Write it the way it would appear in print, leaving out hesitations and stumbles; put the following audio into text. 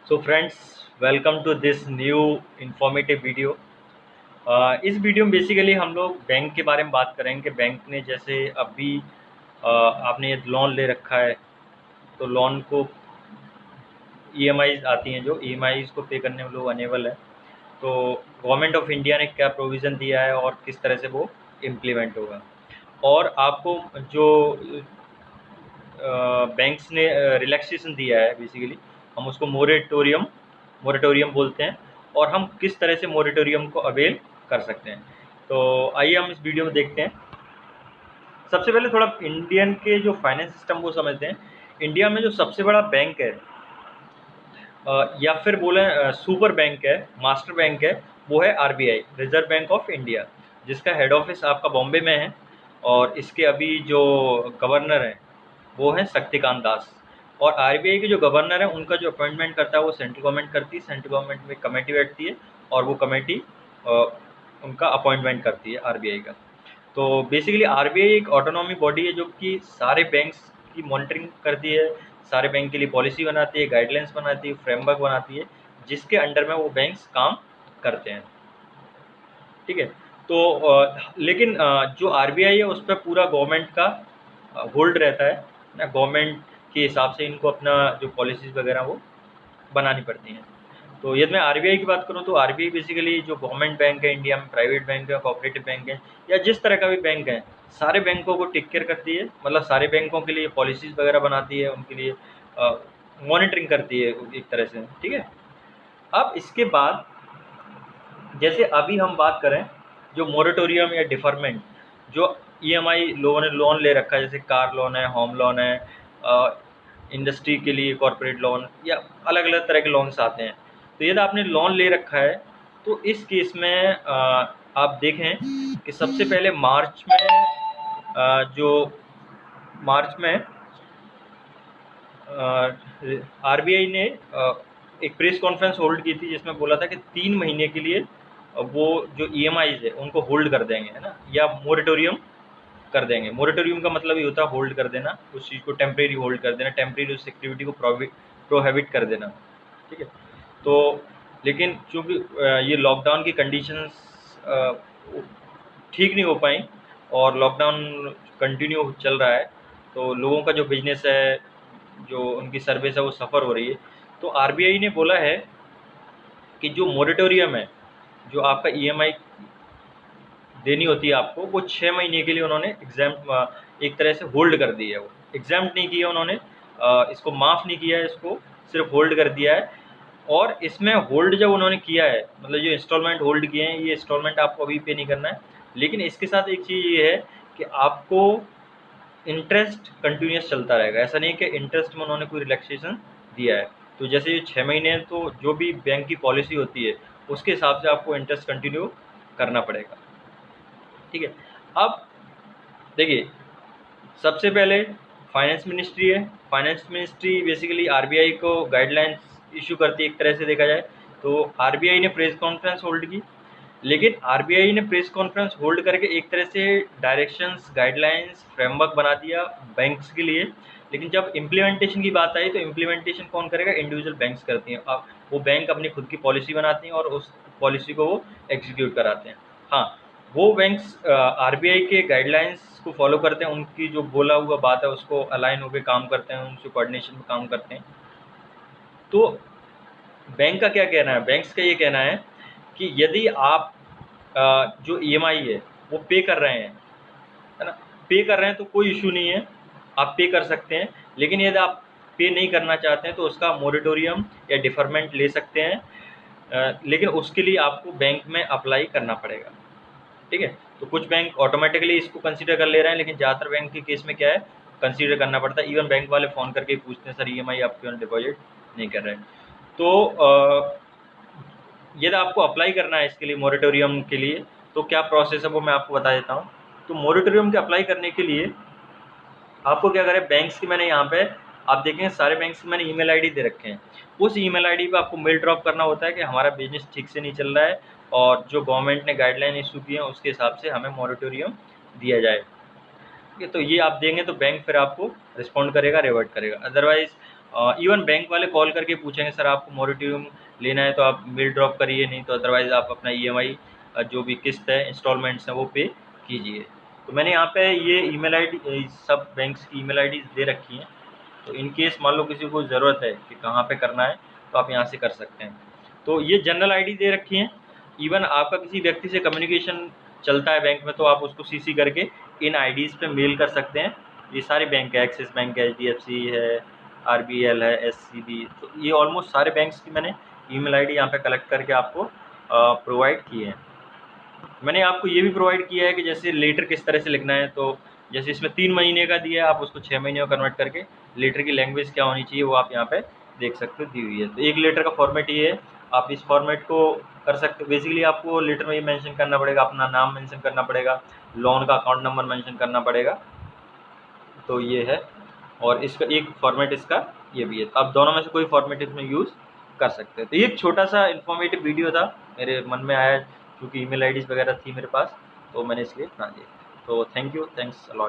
So friends, welcome to this new informative video. इस video में basically हम लोग बैंक के बारे में बात करेंगे कि बैंक ने जैसे अभी आपने ये लोन ले रखा है, तो लोन को ईएमआईज आती हैं, जो ईएमआईज को पे करने में लोग अनेबल है। तो गवर्नमेंट ऑफ इंडिया ने क्या प्रोविज़न दिया है और किस तरह से वो इम्प्लीमेंट होगा, और आपको जो बैंक्स ने रिलैक्सेशन दिया है, बेसिकली हम उसको मोरेटोरियम मोरेटोरियम बोलते हैं, और हम किस तरह से मोरेटोरियम को अवेल कर सकते हैं। तो आइए हम इस वीडियो में देखते हैं। सबसे पहले थोड़ा इंडियन के जो फाइनेंस सिस्टम को समझते हैं। इंडिया में जो सबसे बड़ा बैंक है, या फिर बोले सुपर बैंक है, मास्टर बैंक है, वो है RBI, reserve bank of India, जिसका हेड ऑफिस आपका बॉम्बे में है। और इसके अभी जो गवर्नर हैं वो हैं शक्तिकांत दास। और आरबीआई के जो गवर्नर हैं उनका जो अपॉइंटमेंट करता है वो सेंट्रल गवर्नमेंट करती है। सेंट्रल गवर्नमेंट में कमेटी बैठती है और वो कमेटी उनका अपॉइंटमेंट करती है आरबीआई का। तो बेसिकली आरबीआई एक ऑटोनॉमी बॉडी है जो कि सारे बैंक्स की मॉनिटरिंग करती है, सारे बैंक के लिए पॉलिसी बनाती है, गाइडलाइंस बनाती है, फ्रेमवर्क बनाती है, जिसके अंडर में वो बैंक्स काम करते हैं। ठीक है। तो लेकिन जो आरबीआई है उस पर पूरा गवर्नमेंट का होल्ड रहता है ना। गवर्नमेंट के हिसाब से इनको अपना जो पॉलिसीज़ वगैरह वो बनानी पड़ती हैं। तो यदि मैं आरबीआई की बात करूं तो आरबीआई बेसिकली जो गवर्नमेंट बैंक है इंडिया में, प्राइवेट बैंक है, कोऑपरेटिव बैंक है, या जिस तरह का भी बैंक है, सारे बैंकों को टेक केयर करती है। मतलब सारे बैंकों के लिए पॉलिसीज़ वगैरह बनाती है, उनके लिए मॉनिटरिंग करती है एक तरह से। ठीक है। अब इसके बाद जैसे अभी हम बात करें जो मोरेटोरियम या डिफरमेंट, जो ईएमआई लोगों ने लोन ले रखा है, जैसे कार लोन है, होम लोन है, इंडस्ट्री के लिए कॉरपोरेट लोन, या अलग अलग तरह के लोन्स आते हैं। तो यदि आपने लोन ले रखा है तो इस केस में आप देखें कि सबसे पहले मार्च में जो मार्च में आरबीआई ने एक प्रेस कॉन्फ्रेंस होल्ड की थी, जिसमें बोला था कि 3 महीने के लिए वो जो ईएमआईज है उनको होल्ड कर देंगे, है ना, या मोरेटोरियम कर देंगे। मोरेटोरियम का मतलब ये होता है होल्ड कर देना, उस चीज़ को टेम्परेरी होल्ड कर देना, टेम्परेरी उस एक्टिविटी को प्रोहिबिट कर देना। ठीक है। तो लेकिन चूँकि ये लॉकडाउन की कंडीशंस ठीक नहीं हो पाई और लॉकडाउन कंटिन्यू चल रहा है, तो लोगों का जो बिजनेस है, जो उनकी सर्विस है, वो सफ़र हो रही है। तो आरबीआई ने बोला है कि जो मोरेटोरियम है, जो आपका ईएमआई देनी होती है आपको, वो 6 महीने के लिए उन्होंने एक तरह से होल्ड कर दी है। वो एग्जाम नहीं किया उन्होंने, इसको माफ़ नहीं किया है, इसको सिर्फ होल्ड कर दिया है। और इसमें होल्ड जब उन्होंने किया है, मतलब जो इंस्टॉलमेंट होल्ड किए हैं, ये इंस्टॉलमेंट आपको अभी पे नहीं करना है। लेकिन इसके साथ एक चीज़ ये है कि आपको इंटरेस्ट कंटिन्यूस चलता रहेगा। ऐसा नहीं कि इंटरेस्ट में उन्होंने कोई रिलैक्सेशन दिया है। तो जैसे ये 6 महीने हैं, तो जो भी बैंक की पॉलिसी होती है उसके हिसाब से आपको इंटरेस्ट कंटिन्यू करना पड़ेगा। ठीक है। अब देखिए, सबसे पहले फाइनेंस मिनिस्ट्री है। फाइनेंस मिनिस्ट्री बेसिकली आरबीआई को गाइडलाइंस इशू करती है, एक तरह से देखा जाए तो। आरबीआई ने प्रेस कॉन्फ्रेंस होल्ड की, लेकिन आरबीआई ने प्रेस कॉन्फ्रेंस होल्ड करके एक तरह से डायरेक्शंस, गाइडलाइंस, फ्रेमवर्क बना दिया बैंक्स के लिए। लेकिन जब इम्प्लीमेंटेशन की बात आई तो इम्प्लीमेंटेशन कौन करेगा? इंडिविजुअल बैंक्स करती हैं। अब वो बैंक अपनी खुद की पॉलिसी बनाती हैं और उस पॉलिसी को वो एग्जीक्यूट कराते हैं। हाँ, वो बैंक्स आरबीआई के गाइडलाइंस को फॉलो करते हैं, उनकी जो बोला हुआ बात है उसको अलाइन होकर काम करते हैं, उनसे कोऑर्डिनेशन में काम करते हैं। तो बैंक का क्या कहना है? बैंक्स का ये कहना है कि यदि आप जो ईएमआई है वो पे कर रहे हैं, है ना, पे कर रहे हैं, तो कोई इशू नहीं है, आप पे कर सकते हैं। लेकिन यदि आप पे नहीं करना चाहते हैं तो उसका मोरेटोरियम या डिफरमेंट ले सकते हैं, लेकिन उसके लिए आपको बैंक में अप्लाई करना पड़ेगा। ठीक है। तो कुछ बैंक ऑटोमेटिकली इसको कंसीडर कर ले रहे हैं, लेकिन ज़्यादातर बैंक के केस में क्या है, कंसीडर करना पड़ता है। इवन बैंक वाले फ़ोन करके पूछते हैं, सर ईएमआई आप क्यों डिपॉजिट नहीं कर रहे हैं? तो यदि आपको अप्लाई करना है इसके लिए, मोरेटोरियम के लिए, तो क्या प्रोसेस है वो मैं आपको बता देता हूँ। तो मोरेटोरियम के अप्लाई करने के लिए आपको क्या करें, बैंक्स की मैंने यहाँ पे आप देखें सारे बैंक्स की मैंने ईमेल आईडी दे रखे हैं। उस ईमेल आईडी पे आपको मेल ड्रॉप करना होता है कि हमारा बिजनेस ठीक से नहीं चल रहा है और जो गवर्नमेंट ने गाइडलाइन इशू की है उसके हिसाब से हमें मोरेटोरियम दिया जाए। ठीक है। तो ये आप देंगे तो बैंक फिर आपको रिस्पॉन्ड करेगा, रिवर्ट करेगा। अदरवाइज़ इवन बैंक वाले कॉल करके पूछेंगे सर आपको मोरेटोरियम लेना है तो आप मेल ड्रॉप करिए, नहीं तो अदरवाइज़ आप अपना ईएमआई जो भी किस्त है इंस्टॉलमेंट्स हैं वो पे कीजिए। तो मैंने यहाँ पे ये ईमेल आईडी सब बैंक्स की ईमेल आईडीज़ दे रखी हैं, तो इन केस मान लो किसी को ज़रूरत है कि कहाँ पे करना है तो आप यहाँ से कर सकते हैं। तो ये जनरल आईडी दे रखी हैं। इवन आपका किसी व्यक्ति से कम्युनिकेशन चलता है बैंक में तो आप उसको सीसी करके इन आईडीज़ पे मेल कर सकते हैं। ये सारे बैंक है, एक्सिस बैंक है, एचडीएफसी है, आरबीएल है, एससीबी, तो ये ऑलमोस्ट सारे बैंक्स की मैंने ईमेल आईडी यहाँ पे कलेक्ट करके आपको प्रोवाइड किए हैं। मैंने आपको ये भी प्रोवाइड किया है कि जैसे लेटर किस तरह से लिखना है, तो जैसे इसमें 3 महीने का दिया है, आप उसको 6 महीने में कन्वर्ट करके लेटर की लैंग्वेज क्या होनी चाहिए वो आप यहाँ पे देख सकते हो, दी हुई है। तो एक लेटर का फॉर्मेट ये है, आप इस फॉर्मेट को कर सकते हो। बेसिकली आपको लेटर में ये मेंशन करना पड़ेगा, अपना नाम मेंशन करना पड़ेगा, लोन का अकाउंट नंबर मेंशन करना पड़ेगा, तो ये है। और इसका एक फॉर्मेट इसका ये भी है, तो आप दोनों में से कोई फॉर्मेट इसमें यूज़ कर सकते हैं। तो ये एक छोटा सा इन्फॉर्मेटिव वीडियो था, मेरे मन में आया क्योंकि ईमेल आईडीज़ वगैरह थी मेरे पास, तो मैंने इसलिए बना दिया। तो थैंक यू, थैंक्स अलॉट।